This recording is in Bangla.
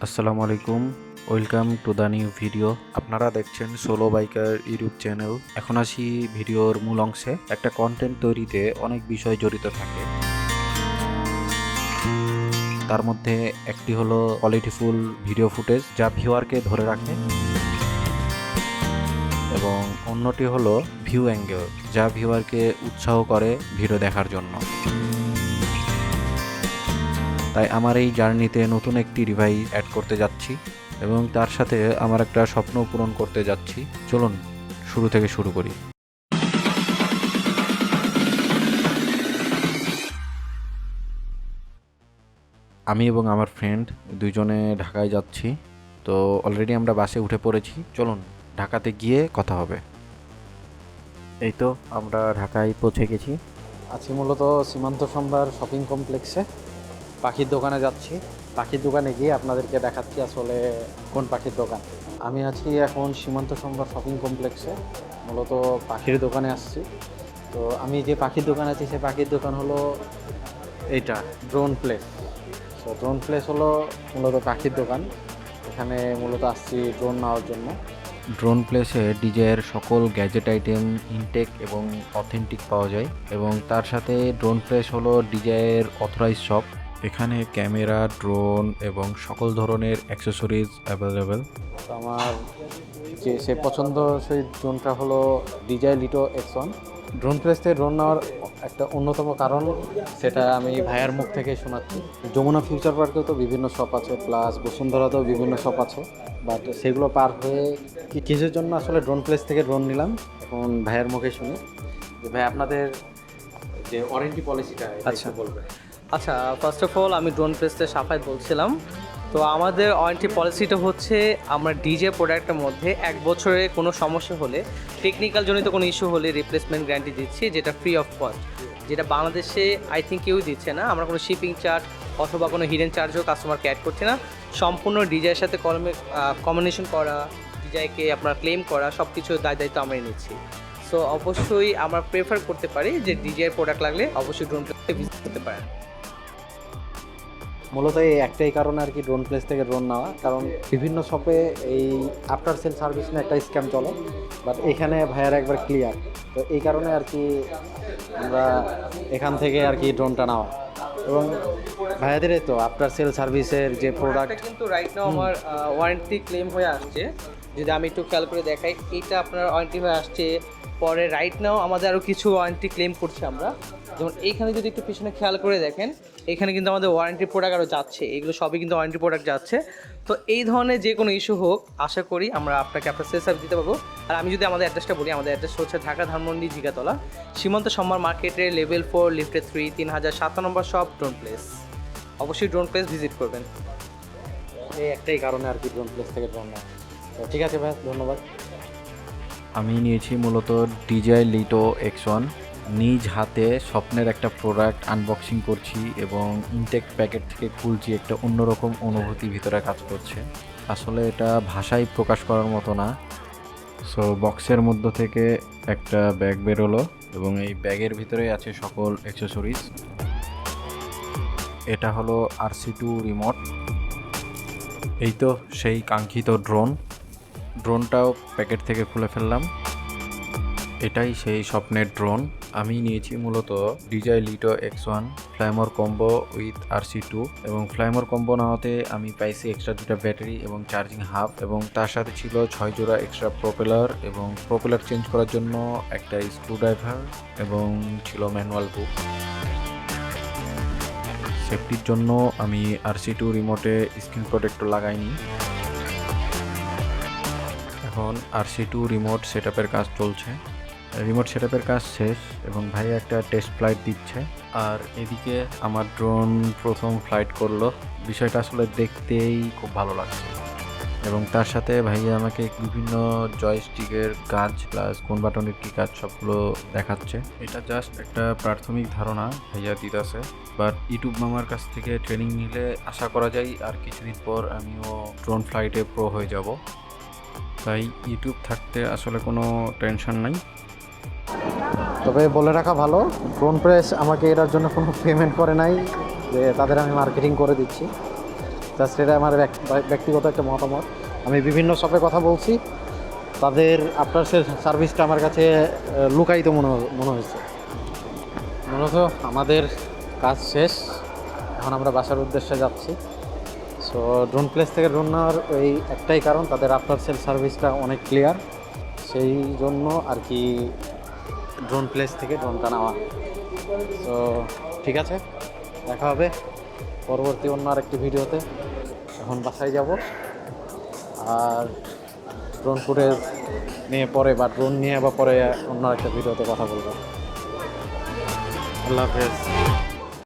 আসসালামু আলাইকুম, welcome to the new video. আপনারা দেখছেন সোলো বাইকার ইউটিউব চ্যানেল। এখন আসি ভিডিওর মূল অংশে। একটা কন্টেন্ট তৈরিতে অনেক বিষয় জড়িত থাকে, তার মধ্যে একটি হলো কোয়ালিটিফুল ভিডিও ফুটেজ যা ভিউয়ারকে ধরে রাখে, এবং অন্যটি হলো ভিউ অ্যাঙ্গেল যা ভিউয়ারকে উৎসাহ করে ভিডিও দেখার জন্য। তাই আমার এই জার্নিতে নতুন একটি ডিভাইস অ্যাড করতে যাচ্ছি এবং তার সাথে আমার একটা স্বপ্ন পূরণ করতে যাচ্ছি। চলুন শুরু থেকে শুরু করি। আমি এবং আমার ফ্রেন্ড দুইজনে ঢাকায় যাচ্ছি। তো অলরেডি আমরা বাসে উঠে পড়েছি। চলুন ঢাকাতে গিয়ে কথা হবে। এই তো আমরা ঢাকায় পৌঁছে গেছি। আছি মূলত সীমান্ত সম্ভার শপিং কমপ্লেক্সে। পাখির দোকানে যাচ্ছি। পাখির দোকানে গিয়ে আপনাদেরকে দেখাচ্ছি আসলে কোন পাখির দোকান। আমি আছি এখন সীমান্ত সম্ভার শপিং কমপ্লেক্সে, মূলত পাখির দোকানে আসছি। তো আমি যে পাখির দোকান আছি সে পাখির দোকান হলো এইটা, ড্রোন প্লেস। তো ড্রোন প্লেস হলো মূলত পাখির দোকান। এখানে মূলত আসছি ড্রোন নেওয়ার জন্য। ড্রোন প্লেসে ডিজের সকল গ্যাজেট আইটেম ইনটেক এবং অথেন্টিক পাওয়া যায়, এবং তার সাথে ড্রোন প্লেস হলো ডিজের অথরাইজ শপ। এখানে ক্যামেরা, ড্রোন এবং সকল ধরনের অ্যাক্সেসরিজ অ্যাভেলেবেল। তো আমার যে সে পছন্দ সেই ড্রোনটা হলো ডিজাই লিটো X1। ড্রোন প্লেস থেকে ড্রোন নেওয়ার একটা অন্যতম কারণ, সেটা আমি ভাইয়ার মুখ থেকে শোনাচ্ছি। যমুনা ফিউচার পার্কেও তো বিভিন্ন শপ আছে, প্লাস বসুন্ধরাতেও বিভিন্ন শপ আছে, বাট সেগুলো পার হয়ে কিসের জন্য আসলে ড্রোন প্লেস থেকে ড্রোন নিলাম এখন ভাইয়ার মুখে শুনি। যে ভাই আপনাদের যে ওয়ারেন্টি পলিসিটা আচ্ছা বলবেন। আচ্ছা ফার্স্ট অফ অল আমি ড্রোন প্লেসতে সাফাই বলছিলাম। তো আমাদের ওয়ারেন্টি পলিসিটা হচ্ছে, আমরা ডিজে প্রোডাক্টের মধ্যে 1 বছরে কোনো সমস্যা হলে, টেকনিক্যাল জনিত কোনো ইস্যু হলে রিপ্লেসমেন্ট গ্যারান্টি দিচ্ছি, যেটা ফ্রি অফ কস্ট। যেটা বাংলাদেশে আই থিঙ্ক কেউই দিচ্ছে না। আমরা কোনো শিপিং চার্জ অথবা কোনো হিডেন চার্জও কাস্টমারকে অ্যাড করছি না। সম্পূর্ণ ডিজাইয়ের সাথে কম্বিনেশন করা, ডিজাইকে আপনার ক্লেম করা, সব কিছু দায়িত্ব আমরাই নিচ্ছি। সো অবশ্যই আমরা প্রেফার করতে পারি যে ডিজাইয়ের প্রোডাক্ট লাগলে অবশ্যই ড্রোন প্লেসে ভিজিট করতে পারেন। মূলত এই একটাই কারণে আর কি ড্রোন প্লেস থেকে ড্রোন নেওয়া, কারণ বিভিন্ন শপে এই আফটার সেল সার্ভিস নিয়ে একটা স্ক্যাম চলে, বাট এখানে ভাইয়ার একবার ক্লিয়ার। তো এই কারণে আর কি আমরা এখান থেকে আর কি ড্রোনটা নেওয়া। এবং ভাইয়াদের তো আফটার সেল সার্ভিসের যে প্রোডাক্ট কিন্তু রাইট নাও আমার ওয়ারেন্টি ক্লেম হয়ে আসছে। যদি আমি একটু খেয়াল করে দেখাই, এইটা আপনার ওয়ারেন্টি হয়ে আসছে। পরে রাইট নাও আমাদের আরও কিছু ওয়ারেন্টি ক্লেম করছি আমরা। যেমন এইখানে যদি একটু পিছনে খেয়াল করে দেখেন, এখানে কিন্তু আমাদের ওয়ারেন্টি প্রোডাক্ট আরও যাচ্ছে। এগুলো সবই কিন্তু ওয়ারেন্টি প্রোডাক্ট যাচ্ছে। তো এই ধরনের যে কোনো ইস্যু হোক, আশা করি আমরা আপনাকে আপনার সেল সার্ভিস দিতে পারবো। আর আমি যদি আমাদের অ্যাড্রেসটা বলি, আমাদের অ্যাড্রেস হচ্ছে ঢাকা ধানমন্ডি জিগাতলা, সীমান্ত সম্ভার মার্কেটের লেভেল 4 লিফটে 3 3007 নম্বর শপ, ড্রোন প্লেস। অবশ্যই ড্রোন প্লেস ভিজিট করবেন। এই একটাই কারণে আর কি ড্রোন প্লেস থেকে ড্রোন নেওয়া। তো ঠিক আছে ভাই, ধন্যবাদ। আমি নিয়েছি মূলত ডিজাই লিটো X1। নিজ হাতে স্বপ্নের একটা প্রোডাক্ট আনবক্সিং করছি এবং ইনটেক প্যাকেট থেকে খুলছি। একটা অন্যরকম অনুভূতি ভিতরে কাজ করছে। আসলে এটা ভাষায় প্রকাশ করার মতো না। সো বক্সের মধ্য থেকে একটা ব্যাগ বেরোলো এবং এই ব্যাগের ভিতরেই আছে সকল অ্যাক্সেসরিজ। এটা হলো RC2 রিমোট। এই তো সেই কাঙ্ক্ষিত ড্রোনটাও প্যাকেট থেকে খুলে ফেললাম। এটাই সেই স্বপ্নের ড্রোন। আমি নিয়েছি মূলত ডিজাই লিটো X1 Fly More combo with RC2, এবং ফ্লাইমোর কম্বো নেওয়াতে আমি পাইছি এক্সট্রা 2টা ব্যাটারি এবং চার্জিং হাব, এবং তার সাথে ছিল 6 জোড়া এক্সট্রা প্রপেলার, এবং প্রপেলার চেঞ্জ করার জন্য একটা স্ক্রুড্রাইভার, এবং ছিল ম্যানুয়াল বুক। সেফটির জন্য আমি RC2 রিমোটে স্ক্রিন প্রোটেক্টর লাগাইনি। এখন RC2 রিমোট সেটআপের কাজ চলছে। রিমোট সেটআপের কাজ শেষ এবং ভাই একটা টেস্ট ফ্লাইট দিচ্ছে। আর এদিকে আমার ড্রোন প্রথম ফ্লাইট করলো। বিষয়টা আসলে দেখতেই খুব ভালো লাগছে, এবং তার সাথে ভাইয়া আমাকে বিভিন্ন জয়স্টিকের কাজ প্লাস কোন বাটনের কী কাজ সবগুলো দেখাচ্ছে। এটা জাস্ট একটা প্রাথমিক ধারণা ভাইয়া দিতেছে, বাট ইউটিউব মামার কাছ থেকে ট্রেনিং নিলে আশা করা যায় আর কিছুদিন পর আমিও ড্রোন ফ্লাইটে প্রো হয়ে যাব। তাই ইউটিউব থাকতে আসলে কোনো টেনশন নাই। তবে বলে রাখা ভালো, ড্রোন প্রেস আমাকে এটার জন্য কোনো পেমেন্ট করে নাই যে তাদের আমি মার্কেটিং করে দিচ্ছি। জাস্ট এটা আমার ব্যক্তিগত একটা মতামত। আমি বিভিন্ন শপে কথা বলছি, তাদের আফটার সেল সার্ভিসটা আমার কাছে লুকায়িত মনে হয়েছে। মূলত আমাদের কাজ শেষ, এখন আমরা বাসার উদ্দেশ্যে যাচ্ছি। সো ড্রোন প্লেস থেকে ড্রোন নেওয়ার এই একটাই কারণ, তাদের আফটার সেল সার্ভিসটা অনেক ক্লিয়ার, সেই জন্য আর কি ড্রোন প্লেস থেকে ড্রোনটা নেওয়া। তো ঠিক আছে, দেখা হবে পরবর্তী অন্য আরেকটি ভিডিওতে। এখন বাসায় যাব, আর ড্রোন ফুটেজ নিয়ে পরে বা ড্রোন নিয়ে বা পরে অন্য একটা ভিডিওতে কথা বলবো। আল্লাহ হাফেজ।